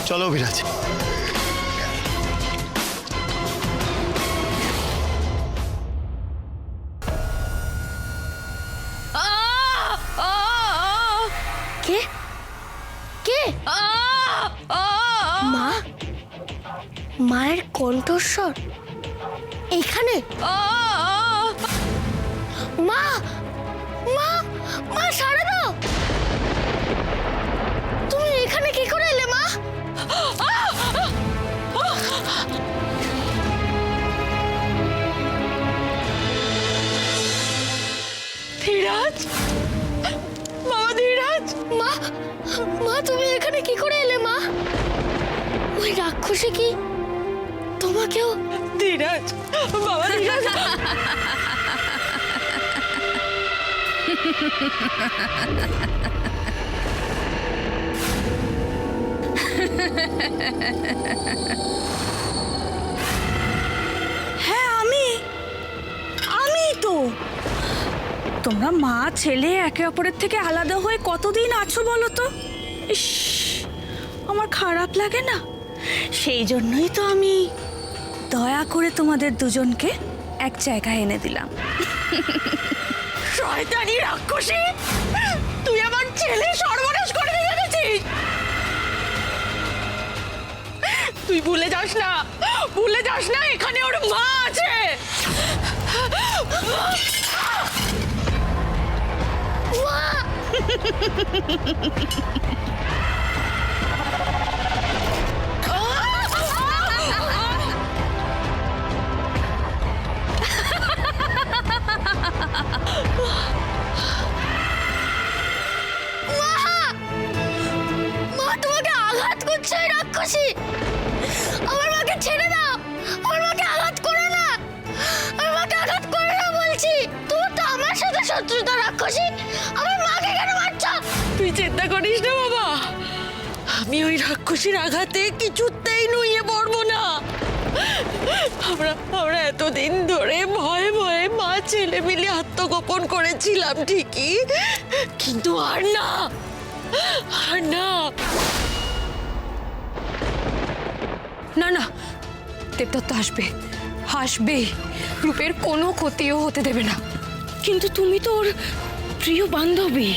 চলো অভিরাজ। কে কে? মা, মায়ের কণ্ঠস্বর এখানে। মা মা মা সাড়া দাও। তুমি এখানে কি করে এলে মা? ধীরাজ, বাবা ধীরাজ। মা মা তুমি এখানে কি করে এলে মা? ওই রাক্ষসী কি তোমাকেও? ধীরাজ, বাবা ধীরাজ। হ্যাঁ আমি তো। তোমরা মা ছেলে একে অপরের থেকে আলাদা হয়ে কতদিন আছো বলো তো? ইস, আমার খারাপ লাগে না। সেই জন্যই তো আমি দয়া করে তোমাদের দুজনকে এক জায়গায় এনে দিলাম। শয়তানি রাক্ষসী, তুই আমার ছেলে সর্বনাশ করে দিয়ে গেছিস। তুই ভুলে যাস না এখানে ওর মা আছে। মা মা তোমাকে আঘাত করছে ওই রাক্ষসী। আমার মাকে ছেড়ে দাও, আমার মাকে আঘাত করো না, আমার মাকে আঘাত করো না বলছি। তুমি তো আমার সাথে শত্রুতা রাক্ষসী, আমার মাকে কেন মারছো? তুই চিন্তা করিস না বাবা, আমি ওই রাক্ষসীর আঘাতে কিছুতেই নুয়ে পড়বো না। আমরা এতদিন ধরে ভয়ে ভয়ে মা ছেলে মিলে আত্মগোপন করেছিলাম ঠিকই, কিন্তু আর না। না না, দেবদত্ত হাসবেই। রূপের কোনো ক্ষতিও হতে দেবে না। কিন্তু তুমি তো ওর প্রিয় বান্ধবী,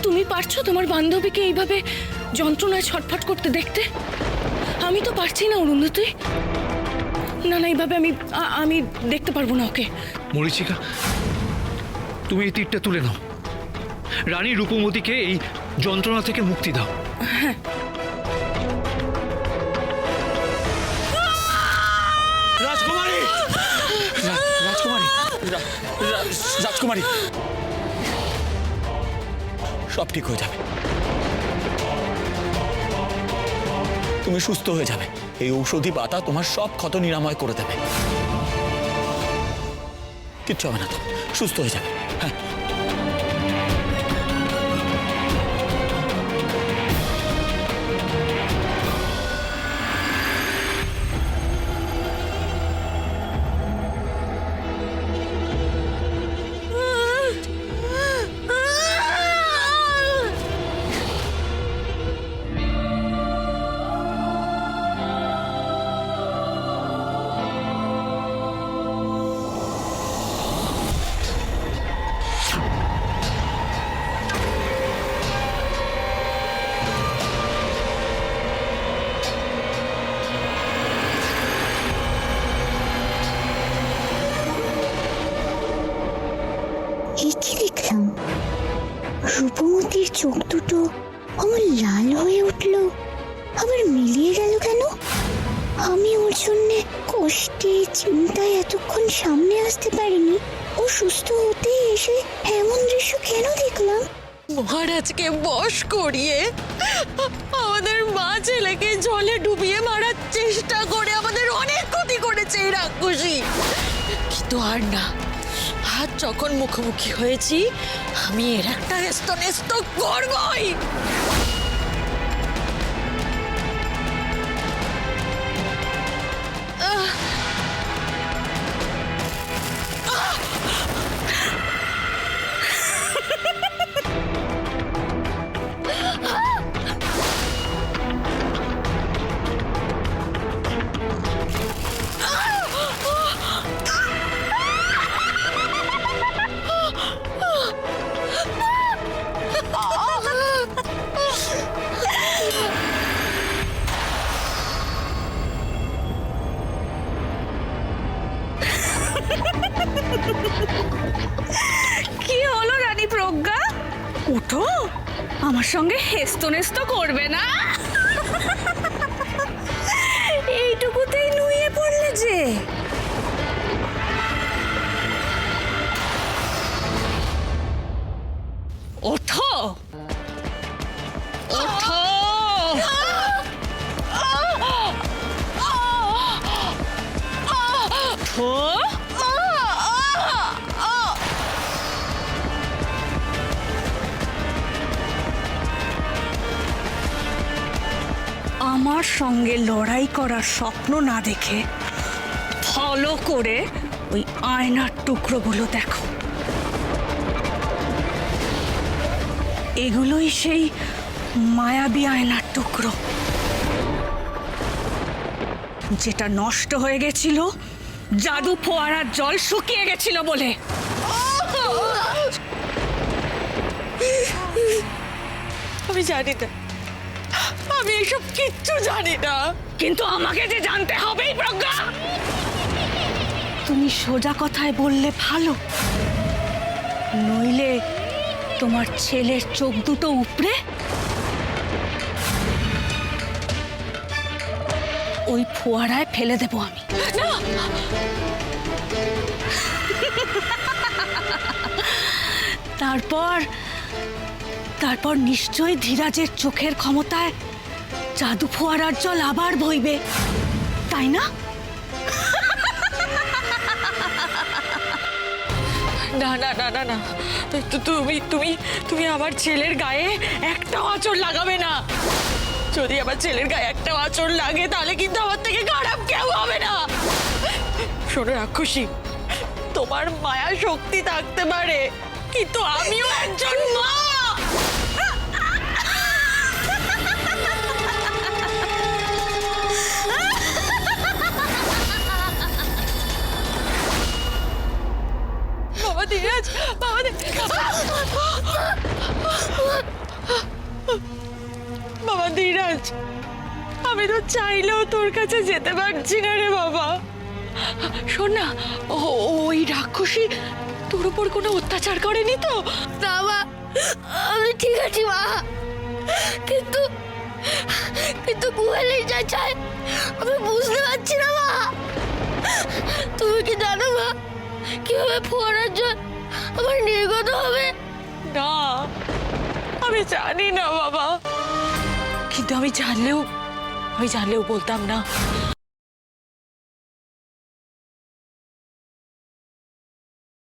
তুমি পারছো তোমার বান্ধবীকে এইভাবে যন্ত্রণায় ছটফট করতে দেখতে? আমি তো পারছি না অরুন্ধতী। না না, এইভাবে আমি দেখতে পারবো না ওকে। মরীচিকা, তুমি এই তীরটা তুলে নাও, রানী রূপমতীকে এই যন্ত্রণা থেকে মুক্তি দাও। রাজকুমারী, রাজকুমারী, রাজকুমারী, সব ঠিক হয়ে যাবে, তুমি সুস্থ হয়ে যাবে। এই ঔষধি পাতা তোমার সব ক্ষত নিরাময় করে দেবে। কিচ্ছু হবে না, তো সুস্থ হয়ে যাবে। হ্যাঁ, কি দেখলাম? রূপমতির চোখ দুটো আমার লাল হয়ে উঠলো, আবার মিলিয়ে গেল কেন? আমি ওর জন্য কষ্টে চিন্তায় এতক্ষণ সামনে আসতে পারিনি, ও সুস্থ হতেই এসে এমন দৃশ্য কেন দেখলাম? মহারাজকে বশ করিয়ে আমাদের মা ছেলেকে জলে ডুবিয়ে মারার চেষ্টা করে আমাদের অনেক ক্ষতি করেছে এই রাক্ষসী। কিন্তু আর না, আজ যখন মুখোমুখি হয়েছি, আমি এর একটা স্তনেস্ত করবই। আমার সঙ্গে হেস্তনেস্ত করবে না? এইটুকুতেই নুয়ে পড়লে যে। ওঠো, ওঠো। ওঠো। আমার সঙ্গে লড়াই করার স্বপ্ন না দেখে ফলো করে ওই আয়নার টুকরোগুলো দেখো। এগুলোই সেই মায়াবী আয়নার টুকরো, যেটা নষ্ট হয়ে গেছিল জাদু ফোয়ারার জল শুকিয়ে গেছিল বলে। আমি জানি না, আমি এসব কিচ্ছু জানি না। কিন্তু আমাকে যে জানতে হবেই প্রজ্ঞা। তুমি সোজা কথায় বললে ভালো, নইলে তোমার ছেলের চোখ দুটো উপড়ে ওই ফোয়ারায় ফেলে দেবো আমি। তারপর তারপর নিশ্চয়ই ধীরাজের চোখের ক্ষমতায় জাদু ফোয়ারার জল আবার বইবে, তাই না? না না না না না, তুমি তুমি তুমি আমার ছেলের গায়ে একটা আঁচড় লাগাবে না। যদি আমার ছেলের গায়ে একটা আঁচড় লাগে তাহলে কিন্তু আমার থেকে খারাপ কেউ হবে না। শোনো রাক্ষসী, তোমার মায়া শক্তি থাকতে পারে, কিন্তু আমিও একজন মা। বাবা ধীরাজ, বাবা ধীরাজ, আমি তো চাইলেও তোর কাছে যেতে পারছি না রে বাবা। শোন না, ওই রাক্ষসী তোর উপর কোনো অত্যাচার করেনি তো? না মা, আমি ঠিক আছি মা, কিন্তু কিন্তু কুয়ালি যা চায় আমি বুঝতে পারছি না মা। তুমি কি জানো মা কিভাবে ফোয়ারার জল আমার নির্গত হবে? না, আমি জানি না বাবা, কিন্তু আমি জানলেও বলতাম না।